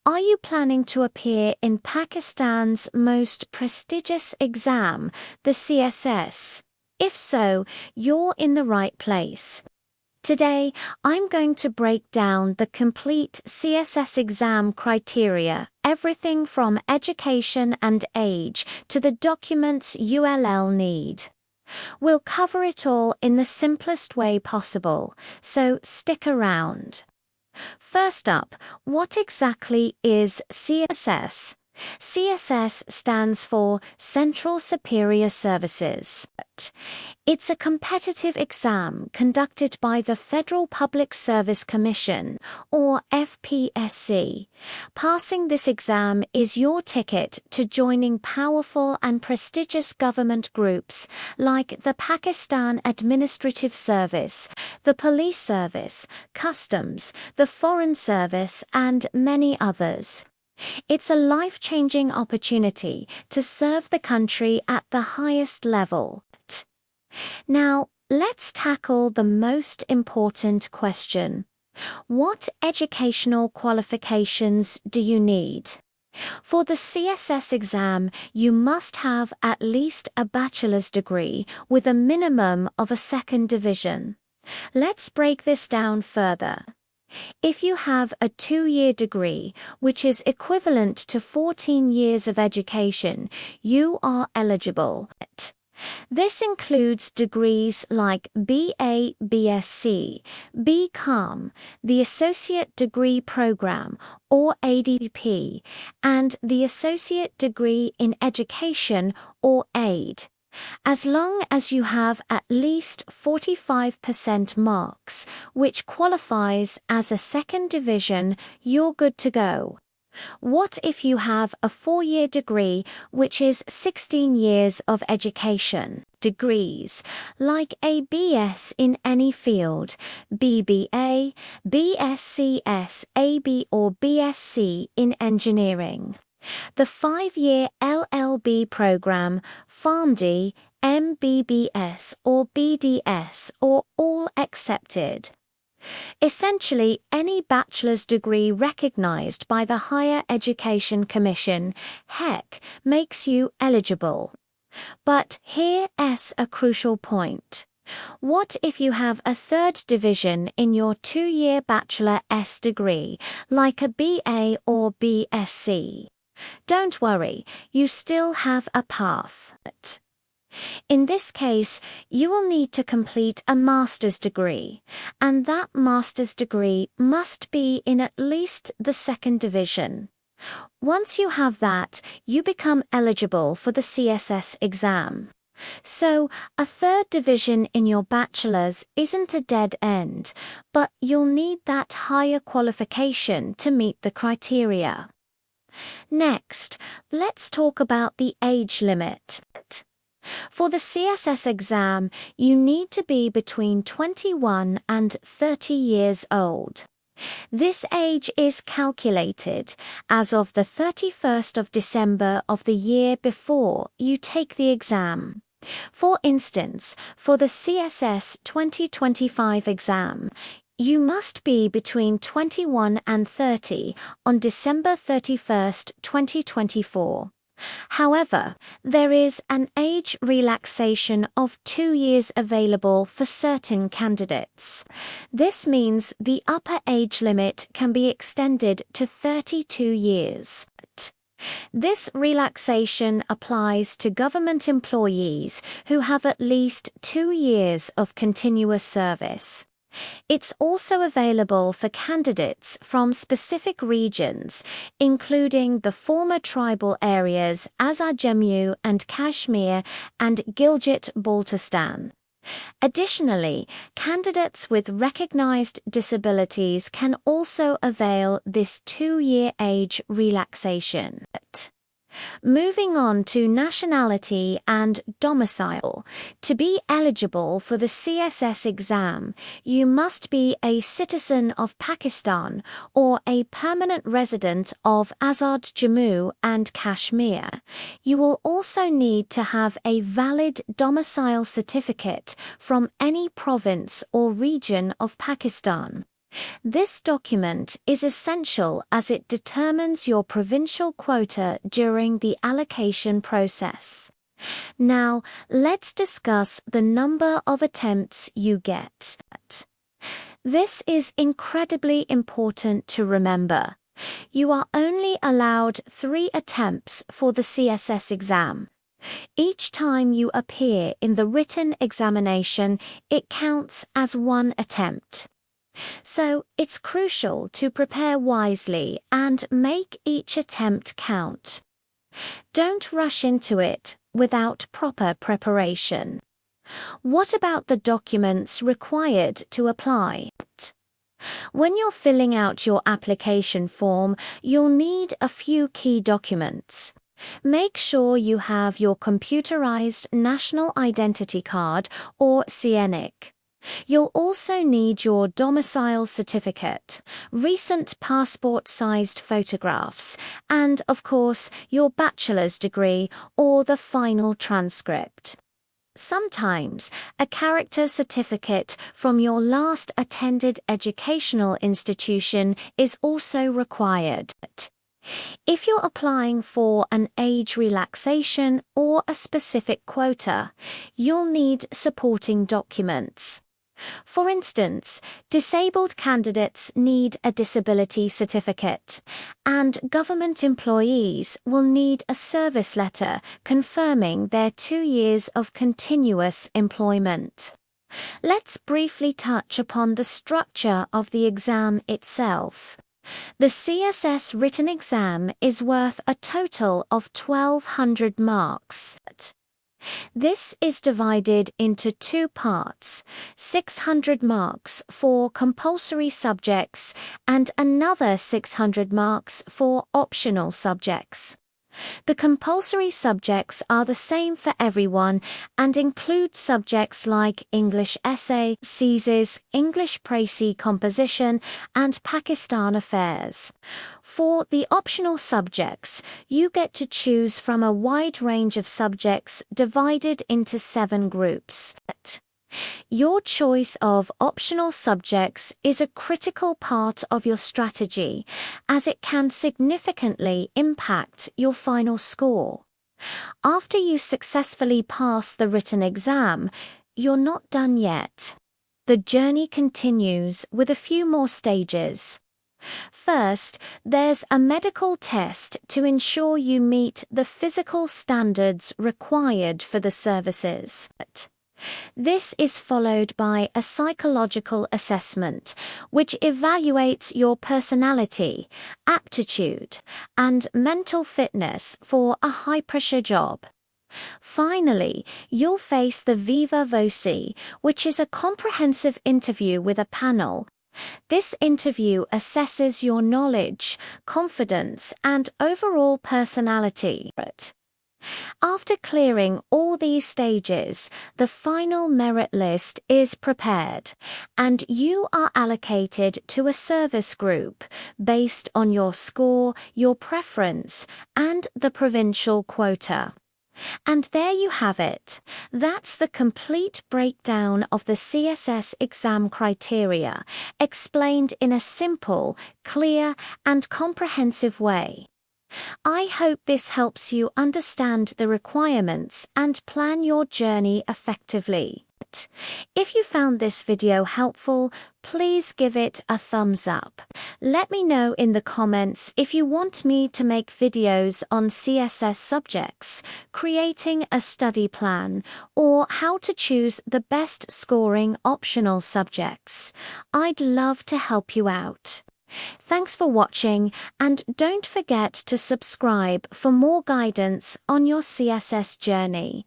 Are you planning to appear in Pakistan's most prestigious exam, the CSS? If so, you're in the right place. Today, I'm going to break down the complete CSS exam criteria, everything from education and age to the documents you'll need. We'll cover it all in the simplest way possible, so stick around. First up, what exactly is CSS? CSS stands for Central Superior Services. It's a competitive exam conducted by the Federal Public Service Commission, or FPSC. Passing this exam is your ticket to joining powerful and prestigious government groups like the Pakistan Administrative Service, the Police Service, Customs, the Foreign Service, and many others. It's a life-changing opportunity to serve the country at the highest level. Now, let's tackle the most important question. What educational qualifications do you need? For the CSS exam, you must have at least a bachelor's degree with a minimum of a second division. Let's break this down further. If you have a 2-year degree, which is equivalent to 14 years of education, you are eligible. This includes degrees like BA, BSc, BCom, the Associate Degree Program, or ADP, and the Associate Degree in Education, or AID. As long as you have at least 45% marks, which qualifies as a second division, you're good to go. What if you have a 4-year degree, which is 16 years of education? Degrees, like a BS in any field, BBA, BSCS, AB or BSc in engineering. The 5-year LLB program, PharmD, MBBS or BDS are all accepted. Essentially, any bachelor's degree recognized by the Higher Education Commission, HEC, makes you eligible. But here's a crucial point. What if you have a third division in your 2-year bachelor's degree, like a BA or BSc? Don't worry, you still have a path. In this case, you will need to complete a master's degree, and that master's degree must be in at least the second division. Once you have that, you become eligible for the CSS exam. So, a third division in your bachelor's isn't a dead end, but you'll need that higher qualification to meet the criteria. Next, let's talk about the age limit. For the CSS exam, you need to be between 21 and 30 years old. This age is calculated as of the 31st of December of the year before you take the exam. For instance, for the CSS 2025 exam, you must be between 21 and 30 on December 31st, 2024. However, there is an age relaxation of 2 years available for certain candidates. This means the upper age limit can be extended to 32 years. This relaxation applies to government employees who have at least 2 years of continuous service. It's also available for candidates from specific regions, including the former tribal areas Azad Jammu and Kashmir and Gilgit-Baltistan. Additionally, candidates with recognized disabilities can also avail this 2-year age relaxation. Moving on to nationality and domicile. To be eligible for the CSS exam, you must be a citizen of Pakistan or a permanent resident of Azad Jammu and Kashmir. You will also need to have a valid domicile certificate from any province or region of Pakistan. This document is essential as it determines your provincial quota during the allocation process. Now, let's discuss the number of attempts you get. This is incredibly important to remember. You are only allowed 3 attempts for the CSS exam. Each time you appear in the written examination, it counts as 1 attempt. So, it's crucial to prepare wisely and make each attempt count. Don't rush into it without proper preparation. What about the documents required to apply? When you're filling out your application form, you'll need a few key documents. Make sure you have your computerized National Identity Card or CNIC. You'll also need your domicile certificate, recent passport-sized photographs, and, of course, your bachelor's degree or the final transcript. Sometimes, a character certificate from your last attended educational institution is also required. If you're applying for an age relaxation or a specific quota, you'll need supporting documents. For instance, disabled candidates need a disability certificate, and government employees will need a service letter confirming their 2 years of continuous employment. Let's briefly touch upon the structure of the exam itself. The CSS written exam is worth a total of 1,200 marks. This is divided into 2 parts, 600 marks for compulsory subjects and another 600 marks for optional subjects. The compulsory subjects are the same for everyone and include subjects like English essay, CSS, English précis composition, and Pakistan affairs. For the optional subjects, you get to choose from a wide range of subjects divided into 7 groups. Your choice of optional subjects is a critical part of your strategy, as it can significantly impact your final score. After you successfully pass the written exam, you're not done yet. The journey continues with a few more stages. First, there's a medical test to ensure you meet the physical standards required for the services. This is followed by a psychological assessment, which evaluates your personality, aptitude, and mental fitness for a high-pressure job. Finally, you'll face the Viva voce, which is a comprehensive interview with a panel. This interview assesses your knowledge, confidence, and overall personality. After clearing all these stages, the final merit list is prepared, and you are allocated to a service group based on your score, your preference, and the provincial quota. And there you have it. That's the complete breakdown of the CSS exam criteria, explained in a simple, clear, and comprehensive way. I hope this helps you understand the requirements and plan your journey effectively. If you found this video helpful, please give it a thumbs up. Let me know in the comments if you want me to make videos on CSS subjects, creating a study plan, or how to choose the best scoring optional subjects. I'd love to help you out. Thanks for watching, and don't forget to subscribe for more guidance on your CSS journey.